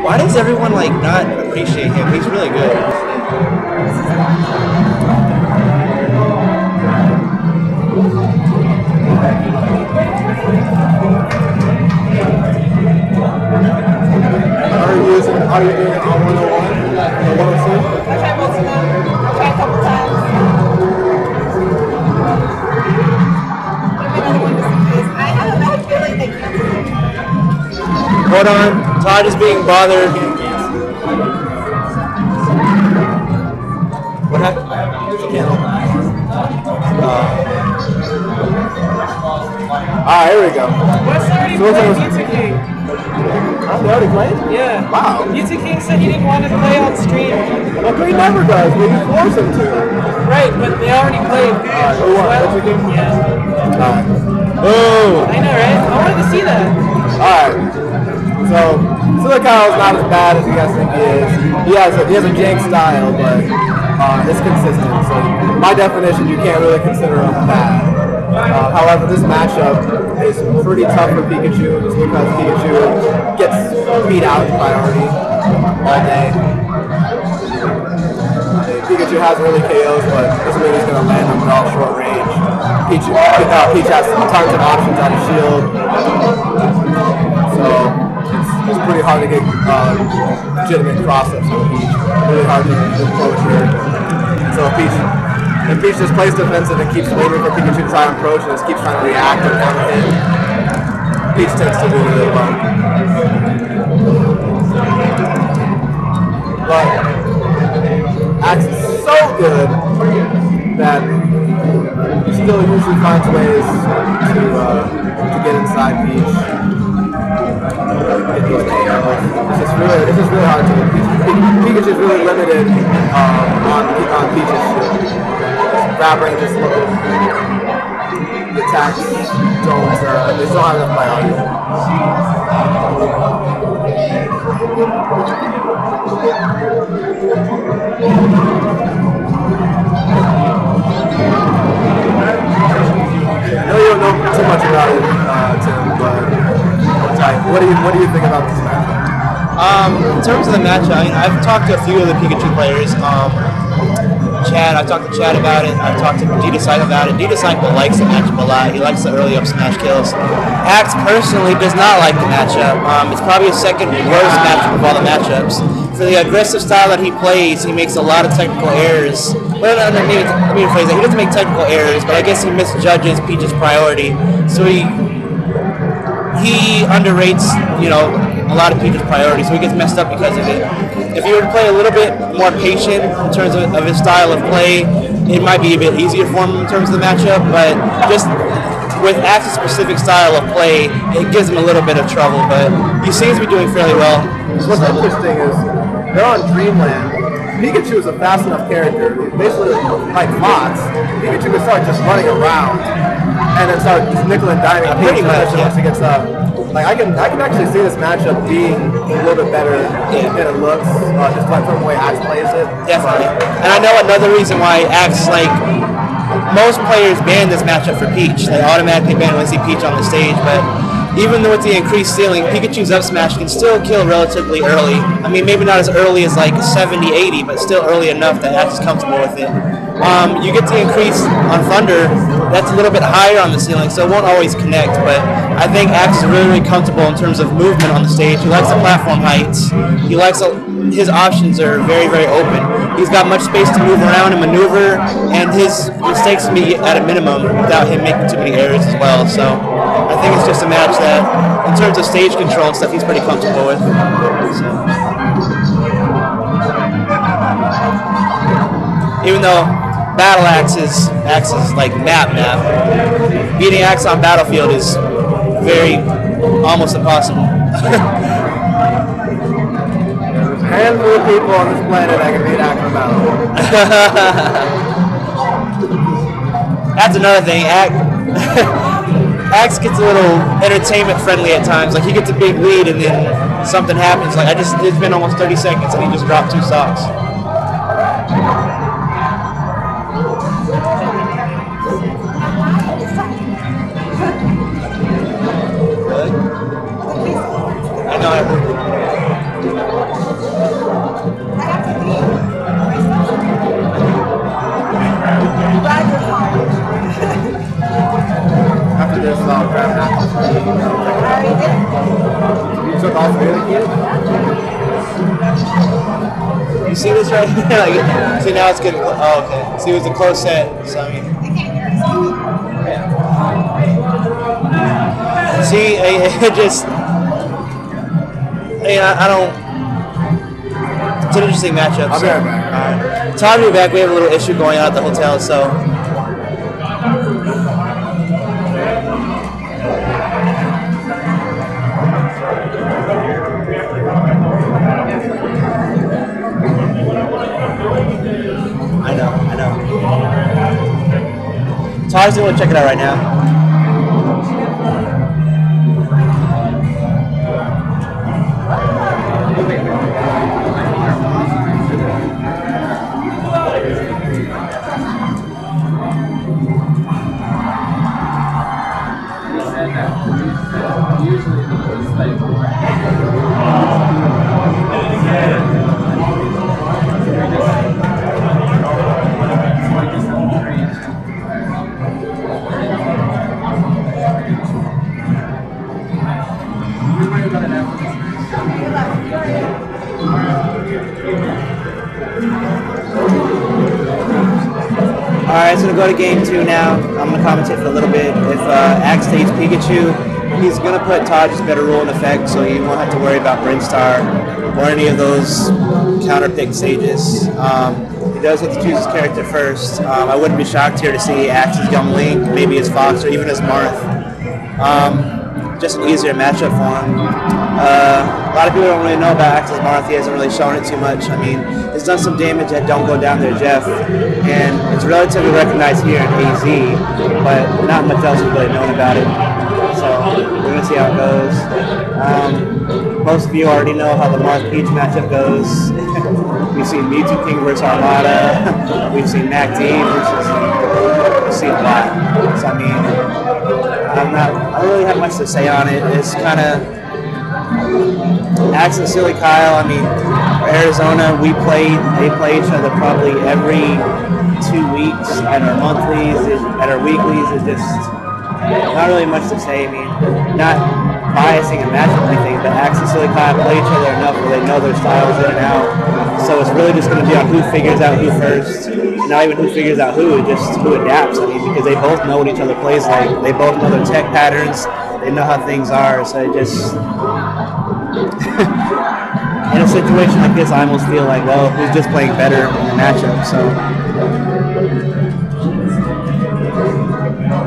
Why does everyone like not appreciate him? He's really good. Are you doing it on 101 or 102? I tried both of them. I tried a couple times. Maybe another one just in case. I have a bad feeling they can't. Hold on, Todd is being bothered. What happened? Alright, here we go. Wes already played Pizza King. Oh, they already played? Yeah. Wow. Pizza King said he didn't want to play on stream. Well, he never does. We just force him to. Right, but they already played. Who won? Pizza King? Yeah. Alright. Oh! I know, right? I wanted to see that. Alright. So, Silico's not as bad as you guys think he is. He has a jank style, but it's consistent. So, by definition, you can't really consider him bad. However, this matchup is pretty tough for Pikachu just because Pikachu gets beat out in priority all day. Pikachu has early KOs, but doesn't mean he's going to land them at all short range. Peach has tons of options out of shield, so it's pretty hard to get legitimate cross-ups with Peach. Really hard to approach here. So if Peach just plays defensive and keeps waiting for Pikachu to try and approach and just keeps trying to react and counter hit, Peach tends to do really well. But Axe is so good that he still usually finds ways to get inside Peach. Get those KOs. It's just really hard to do. Pikachu's really limited on Peach's shield. Grab range is low. The attacks they don't have enough priority. I know you don't know too much about it, Tim, but what do you think about this matchup? In terms of the matchup, I mean, I've talked to a few of the Pikachu players. Chad, I talked to Chad about it. I talked to D-Disciple about it. D-Disciple likes the matchup a lot. He likes the early up smash kills. Axe personally does not like the matchup. It's probably his second worst matchup of all the matchups. For the aggressive style that he plays, he makes a lot of technical errors. Well, let me rephrase that. He doesn't make technical errors, but I guess he misjudges Peach's priority. So he underrates, a lot of Peach's priority, so he gets messed up because of it. If he were to play a little bit more patient in terms of his style of play, it might be a bit easier for him in terms of the matchup, but just with Axe's specific style of play, it gives him a little bit of trouble, but he seems to be doing fairly well. What's interesting is they're on Dreamland. Pikachu is a fast enough character. Basically, like Moths, Pikachu can start just running around and then start just nickel and diming Peach once he gets up. Like I can actually see this matchup being a little bit better than it looks, just like from the way Axe plays it. Definitely. And I know another reason why Axe, most players ban this matchup for Peach. They automatically ban when they see Peach on the stage, but even with the increased ceiling, Pikachu's up smash can still kill relatively early. I mean, maybe not as early as 70, 80, but still early enough that Axe is comfortable with it. You get the increase on Thunder, that's a little bit higher on the ceiling, so it won't always connect, but I think Axe is really, really comfortable in terms of movement on the stage. He likes the platform heights. He likes his options are very, very open. He's got much space to move around and maneuver, and his mistakes can be at a minimum without him making too many errors as well. So I think it's just a match that, in terms of stage control and stuff, he's pretty comfortable with. So. Even though Battle Axe is like map. Beating Axe on Battlefield is almost impossible. There's a handful of people on this planet that can beat Axe on Battlefield. That's another thing. Axe gets a little entertainment friendly at times. Like he gets a big lead and then something happens. It's been almost 30 seconds and he just dropped 2 stocks. No, I I have to leave. Glad you're fine. After this, I'll grab that. I already did. You took all three of the kids? You see this right here? Like, see now it's getting. Oh, okay. See, it was a close set. So I mean. I can't hear it. See, it just. I don't. It's an interesting matchup. I'll be right back. Alright. Todd will be back. We have a little issue going on at the hotel, so. I know. Todd's going to check it out right now. Alright, so we'll go to game 2 now. I'm going to commentate for a little bit. If Axe takes Pikachu, he's going to put Taj's better rule in effect, so you won't have to worry about Brinstar or any of those counter-pick stages. He does have to choose his character first. I wouldn't be shocked here to see Axe's Young Link, maybe as Fox, or even as Marth. Just an easier matchup for him. A lot of people don't really know about Axe's Marth. He hasn't really shown it too much. I mean, he's done some damage that don't go down there, Jeff, and it's relatively recognized here in AZ, but not much else is really known about it. So we're going to see how it goes. Most of you already know how the Marth Peach matchup goes. We've seen Mewtwo King versus Armada. We've seen Mac D versus. We've seen a lot. So I mean, I don't really have much to say on it. It's kind of Axe and Silly Kyle. I mean, for Arizona, they play each other probably every 2 weeks at our monthlies, at our weeklies. It's just not really much to say. I mean, not biasing a matchup or anything, but Axe and Silly Kyle play each other enough where they know their styles in and out. So it's really just going to be on who figures out who first. Not even who figures out who, just who adapts. I mean, because they both know what each other plays like. They both know their tech patterns. They know how things are. So it just in a situation like this, I almost feel like, well, who's just playing better in the matchup? So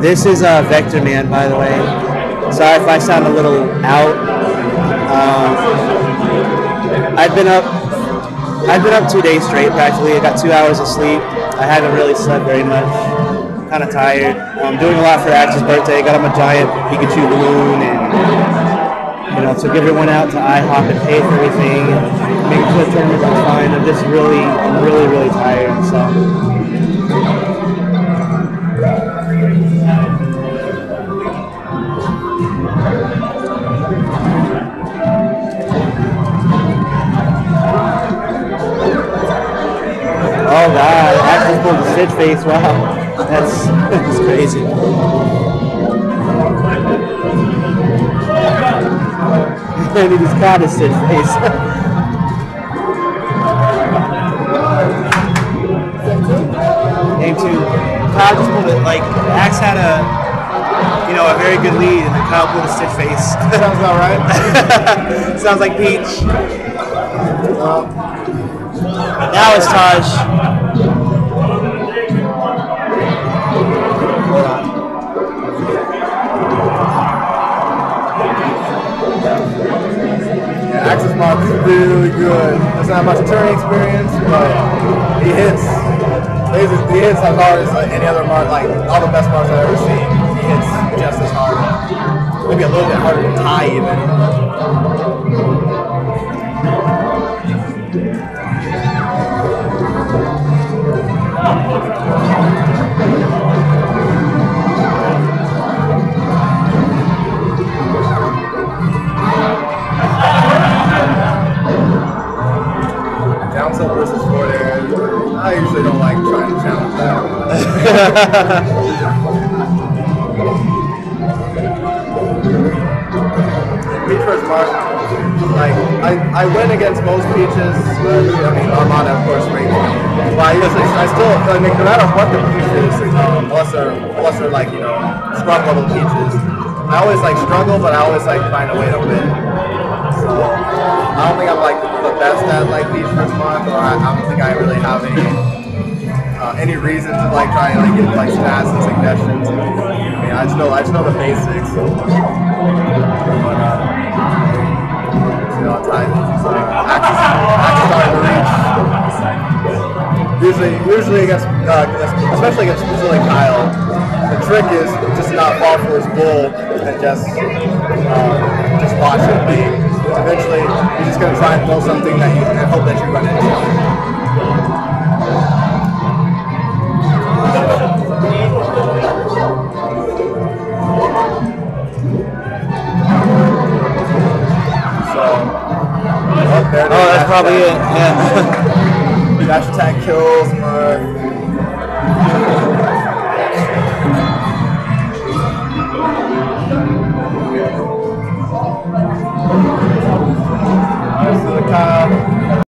this is Vector Man, by the way. Sorry if I sound a little out. I've been up 2 days straight practically. I got 2 hours of sleep. I haven't really slept very much. Kind of tired. I'm doing a lot for Axe's birthday. Got him a giant Pikachu balloon, and took everyone out to IHOP and pay for everything, and making sure the tournament was fine. I'm really tired. So. Oh God, Axe pulled the Stitch face, wow. That's crazy. And he just caught his Stitch face. Game 2. Kyle just pulled it, like, Axe had a very good lead, and then Kyle pulled a Stitch face. Sounds about right. Sounds like Peach. Now it's Taj. Hold on. Yeah, Axe's Marth is really good. Doesn't have much turning experience, but he hits as hard as any other Marth, like all the best Marths I've ever seen. He hits just as hard. Maybe a little bit harder to tie even. Peach versus Marth, like I win against most peaches. I mean, Armada of course rates me, but I still like no matter what the peach is, unless they're like scrub level peaches. I always like struggle, but I always like find a way to win. So I don't think I'm like the best at like peach versus Marth, or I don't think I really have any reason to like try and like get like stats and suggestions. I mean, I just know the basics. Axes are in the reach. Usually against, especially against Kyle, the trick is just to not fall for his bull and just watch it lead. Eventually, you're just gonna try and throw something that you and hope that you run into. That's probably it. Yeah. Dash attack kills Marth.